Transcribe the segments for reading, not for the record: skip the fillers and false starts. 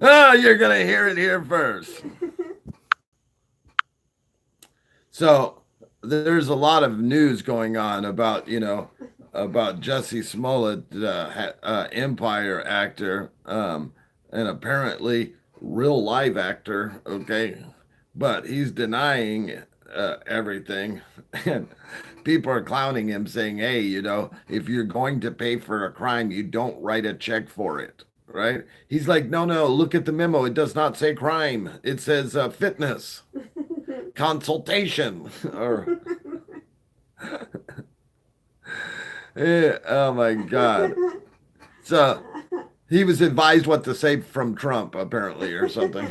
Oh, you're going to hear it here first. So there's a lot of news going on about, about Jussie Smollett, Empire actor, and apparently real live actor. Okay. But he's denying everything. And people are clowning him, saying, hey, if you're going to pay for a crime, you don't write a check for it. Right? He's like, no, no, look at the memo. It does not say crime. It says fitness, consultation, or oh my God. So he was advised what to say from Trump, apparently, or something.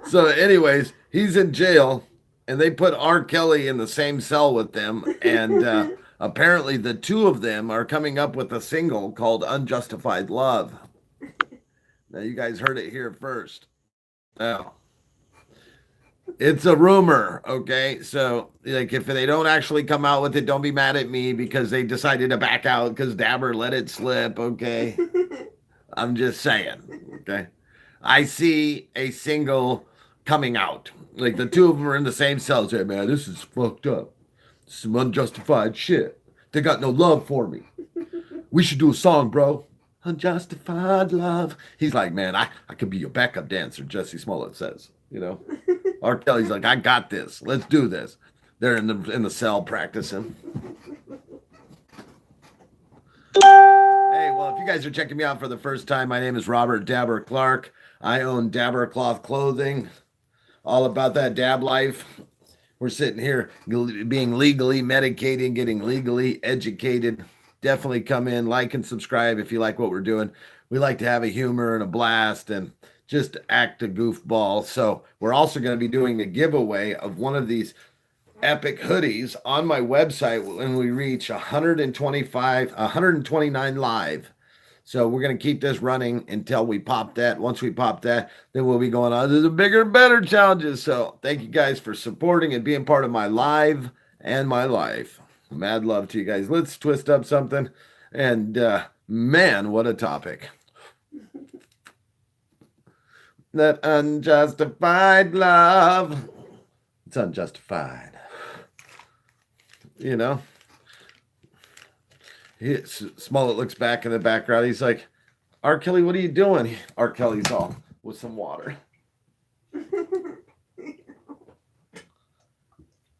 So, anyways, he's in jail, and they put R. Kelly in the same cell with them. And apparently, the two of them are coming up with a single called Unjustified Love. Now, you guys heard it here first. Now, it's a rumor, okay? So, like, if they don't actually come out with it, don't be mad at me because they decided to back out because Dabr let it slip, okay? I'm just saying, okay? I see a single coming out. Like, the two of them are in the same cell. Say, man, this is fucked up. Some unjustified shit. They got no love for me. We should do a song, bro. Unjustified love. He's like, man, I could be your backup dancer, Jussie Smollett says, R. Kelly's like, I got this. Let's do this. They're in the cell practicing. Hey, well, if you guys are checking me out for the first time, my name is Robert Dabr Clark. I own Dabr Cloth Clothing. All about that dab life. We're sitting here being legally medicated, getting legally educated. Definitely come in, like and subscribe if you like what we're doing. We like to have a humor and a blast and just act a goofball. So we're also going to be doing a giveaway of one of these epic hoodies on my website when we reach 129 live. So we're going to keep this running until we pop that. Once we pop that, then we'll be going on to the bigger, better challenges. So thank you guys for supporting and being part of my live and my life. Mad love to you guys. Let's twist up something. And man, what a topic. That unjustified love. It's unjustified. Smollett looks back in the background. He's like, R. Kelly, what are you doing? R. Kelly's all with some water.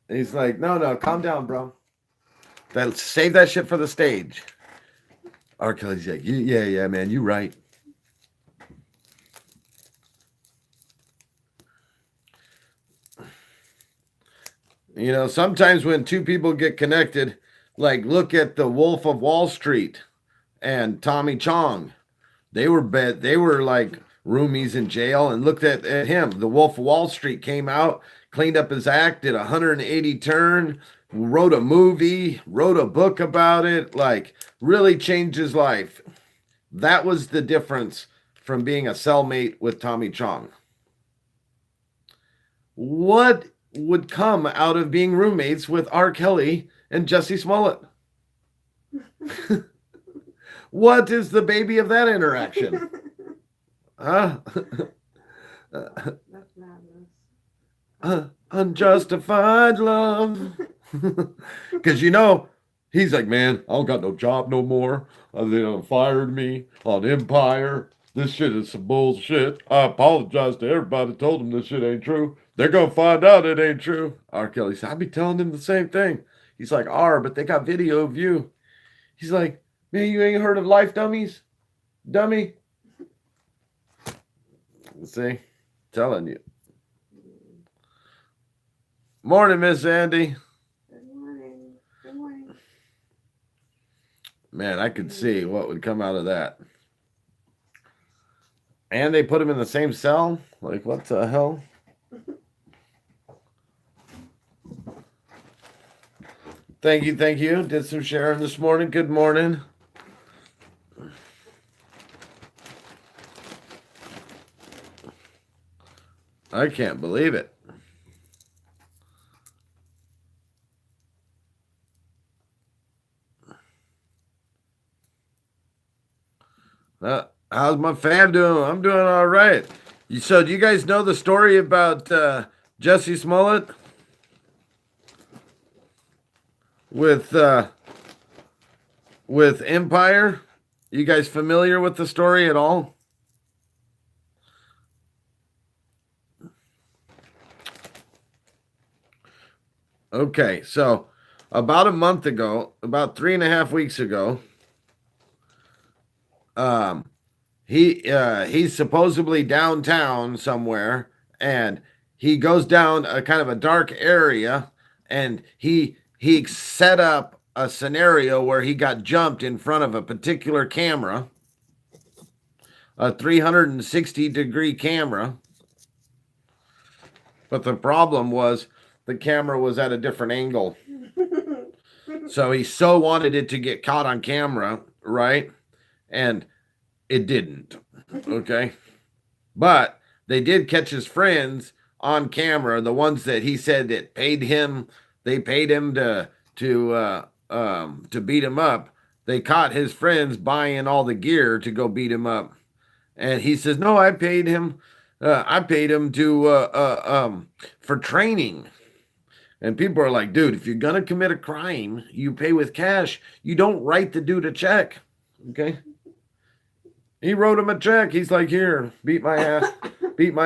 He's like, no, calm down, bro. Save that shit for the stage. R. Kelly's like, yeah, man, you right. Sometimes when two people get connected, like look at the Wolf of Wall Street and Tommy Chong. They were like roomies in jail, and looked at him. The Wolf of Wall Street came out, cleaned up his act, did a 180 turn, wrote a movie, wrote a book about it, like really changed his life. That was the difference from being a cellmate with Tommy Chong. What would come out of being roommates with R. Kelly and Jussie Smollett? What is the baby of that interaction? Huh? Unjustified love. Because he's like, man, I don't got no job no more. They fired me on Empire. This shit is some bullshit. I apologize to everybody that told them this shit ain't true. They're going to find out it ain't true. R. Kelly said, I be telling them the same thing. He's like, but they got video of you. He's like, man, you ain't heard of Life Dummies? Dummy. See? Telling you. Morning, Miss Andy. Good morning. Good morning. Man, I could see what would come out of that. And they put him in the same cell? Like, what the hell? Thank you. Did some sharing this morning. Good morning. I can't believe it. How's my fam doing? I'm doing all right. So, do you guys know the story about Jussie Smollett with Empire? You guys familiar with the story at all? Okay, so about a month ago, about 3.5 weeks ago, um, he's supposedly downtown somewhere, and he goes down a kind of a dark area, and he set up a scenario where he got jumped in front of a particular camera, a 360-degree camera. But the problem was the camera was at a different angle. So he so wanted it to get caught on camera, right? And it didn't. Okay. But they did catch his friends on camera, the ones that he said that paid him, they paid him to beat him up. They caught his friends buying all the gear to go beat him up. And he says, "No, I paid him. I paid him to for training." And people are like, "Dude, if you're gonna commit a crime, you pay with cash. You don't write the dude a check." Okay. He wrote him a check. He's like, "Here, beat my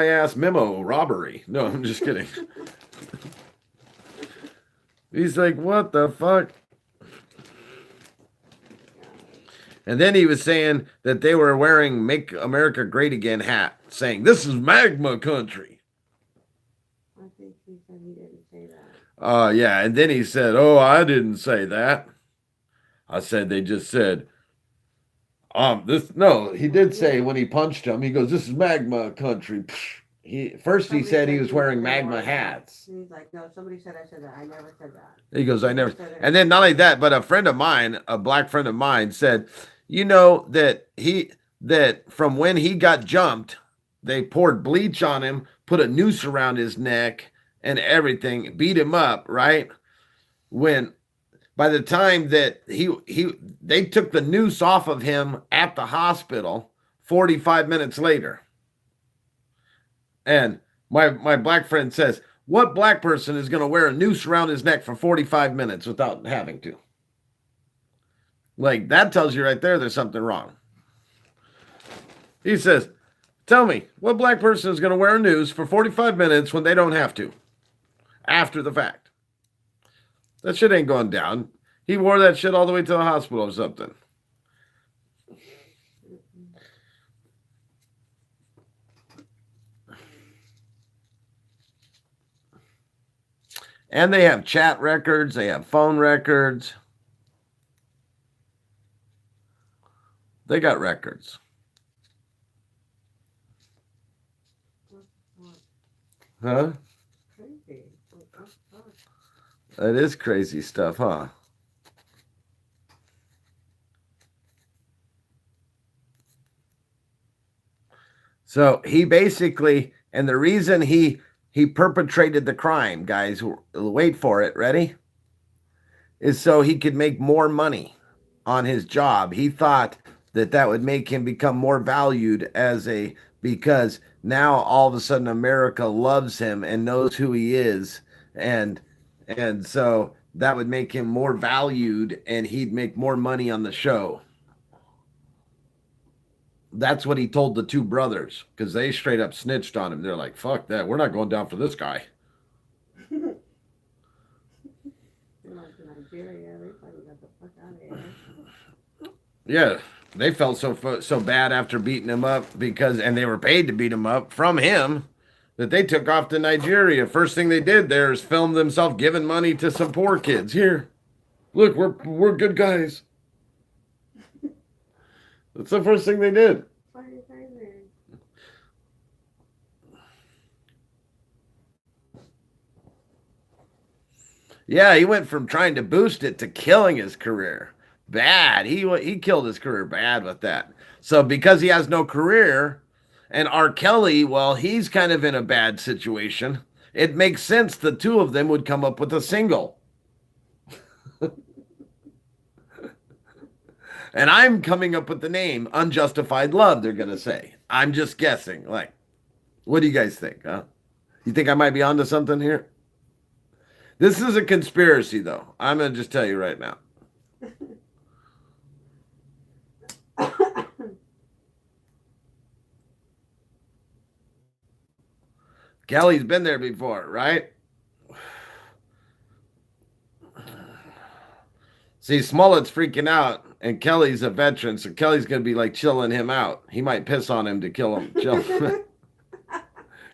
ass memo, robbery." No, I'm just kidding. He's like, "What the fuck?" And then he was saying that they were wearing "Make America Great Again" hat, saying, "This is MAGA country." I think he said he didn't say that. Yeah. And then he said, "Oh, I didn't say that. I said they just said, this." No, he did say when he punched him, he goes, "This is MAGA country." He Somebody said he said was he wearing wearing MAGA that. hats. And he's like, no, somebody said I said that. I never said that. He goes, "I never." Said it. And then not only that, but a friend of mine, a black friend of mine, said, "You know that from when he got jumped, they poured bleach on him, put a noose around his neck and everything, beat him up, right? When by the time that they took the noose off of him at the hospital 45 minutes later." And my black friend says, "What black person is going to wear a noose around his neck for 45 minutes without having to?" Like, that tells you right there there's something wrong. He says, "Tell me, what black person is going to wear a noose for 45 minutes when they don't have to? After the fact. That shit ain't going down. He wore that shit all the way to the hospital or something." And they have chat records, they have phone records. They got records. Huh? Crazy. That is crazy stuff, huh? So he basically, and the reason he perpetrated the crime, guys, wait for it, ready? Is so he could make more money on his job. He thought that would make him become more valued because now all of a sudden America loves him and knows who he is, and so that would make him more valued and he'd make more money on the show. That's what he told the two brothers, because they straight up snitched on him. They're like, "Fuck that. We're not going down for this guy." They went to Nigeria. They probably got the fuck out of here. Yeah, they felt so bad after beating him up and they were paid to beat him up from him, that they took off to Nigeria. First thing they did there is film themselves giving money to some poor kids. "Here, look, we're good guys." That's the first thing they did. Why are you crazy? Yeah, he went from trying to boost it to killing his career. Bad. He killed his career bad with that. So because he has no career, and R. Kelly, well, he's kind of in a bad situation. It makes sense the two of them would come up with a single. And I'm coming up with the name Unjustified Love, they're going to say. I'm just guessing. Like, what do you guys think? Huh? You think I might be onto something here? This is a conspiracy, though. I'm going to just tell you right now. Kelly's been there before, right? See, Smollett's freaking out, and Kelly's a veteran, so Kelly's going to be like chilling him out. He might piss on him to kill him. Chill.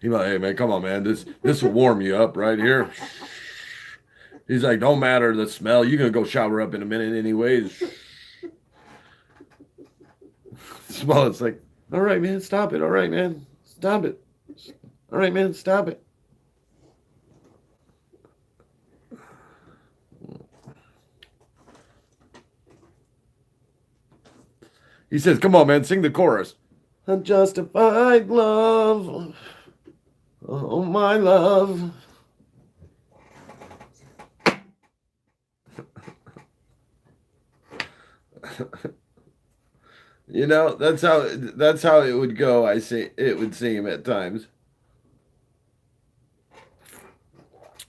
He might, hey man, come on, man. This will warm you up right here. He's like, don't matter the smell. You're going to go shower up in a minute anyways. Smollett's like, all right, man, stop it. All right, man, stop it. All right, man, stop it. He says, come on, man, sing the chorus. Unjustified love. Oh, my love. You know, that's how it would go. I say it would seem at times.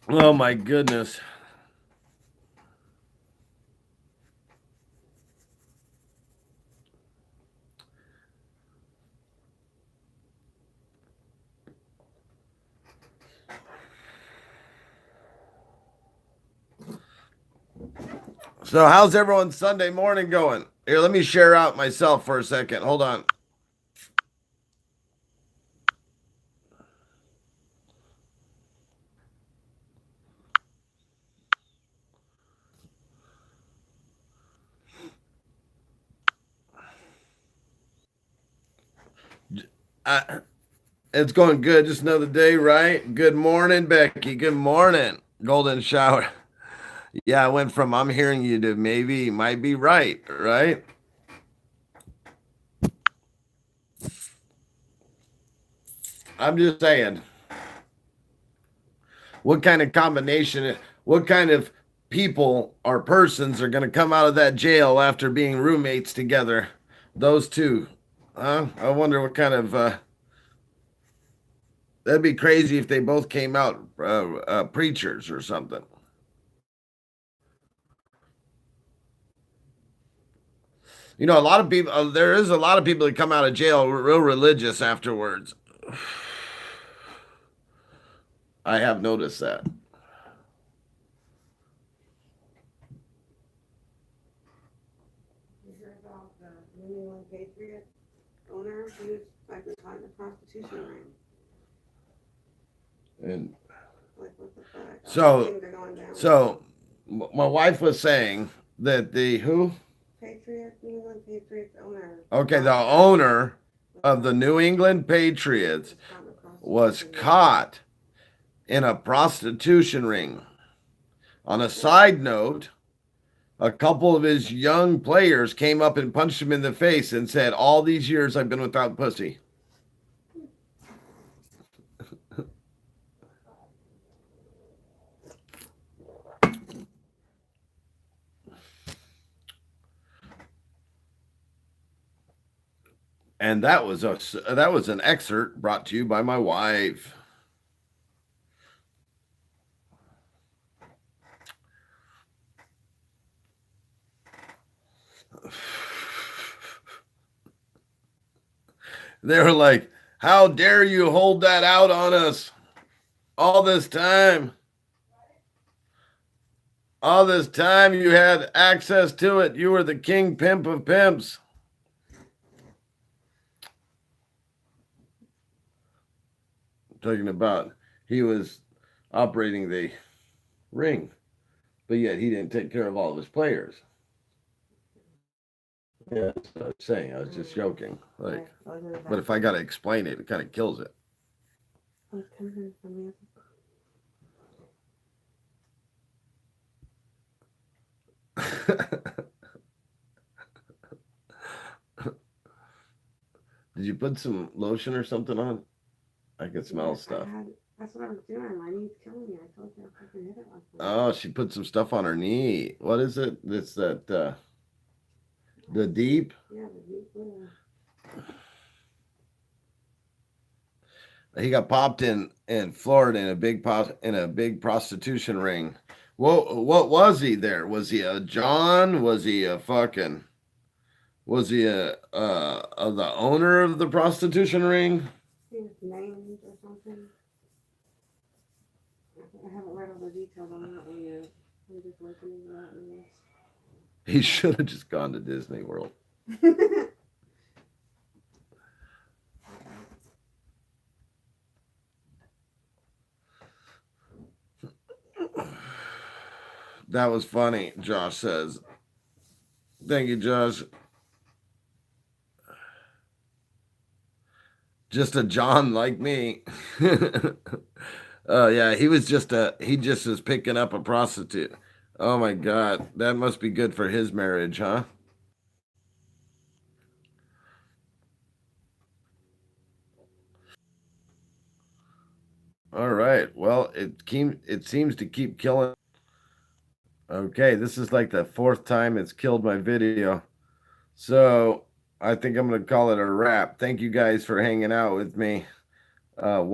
Oh my goodness. So how's everyone's Sunday morning going? Here, let me share out myself for a second. Hold on. It's going good. Just another day, right? Good morning, Becky. Good morning. Golden shower. Yeah, I went from I'm hearing you to maybe might be right, right? I'm just saying. What kind of combination, what kind of people or persons are going to come out of that jail after being roommates together? Those two. I wonder what kind of that'd be crazy if they both came out preachers or something. You know, a lot of people, there is a lot of people that come out of jail real religious afterwards. I have noticed that. You heard about the New England Patriot owner who's like caught in a prostitution ring? And Like, what the fuck? So- Things are going down. so my wife was saying that the who? Patriot, New England Patriots owner. Okay, the owner of the New England Patriots was caught in a prostitution ring. On a side note, a couple of his young players came up and punched him in the face and said, all these years I've been without pussy. And that was an excerpt brought to you by my wife. They were like, how dare you hold that out on us all this time? All this time you had access to it. You were the king pimp of pimps. Talking about he was operating the ring, but yet he didn't take care of all of his players. Yeah, that's what I was saying. I was just joking. Like, but if I got to explain it, it kind of kills it. Did you put some lotion or something on? I could smell stuff. That's what I was doing. My knee's killing me. I told you I fucking hit it last night. Oh, she put some stuff on her knee. What is it? It's that The Deep. Yeah, the deep widow. He got popped in Florida in a big prostitution ring. What was he there? Was he a John? Was he a fucking? Was he the owner of the prostitution ring? He was named or something. I haven't read all the details on that one yet. I'm just looking into that one. He should have just gone to Disney World. That was funny, Josh says. Thank you, Josh. Just a John like me. Yeah, he just was picking up a prostitute. Oh my God, that must be good for his marriage, huh? All right. Well, it seems to keep killing. Okay, this is like the fourth time it's killed my video. So I think I'm gonna call it a wrap. Thank you guys for hanging out with me. One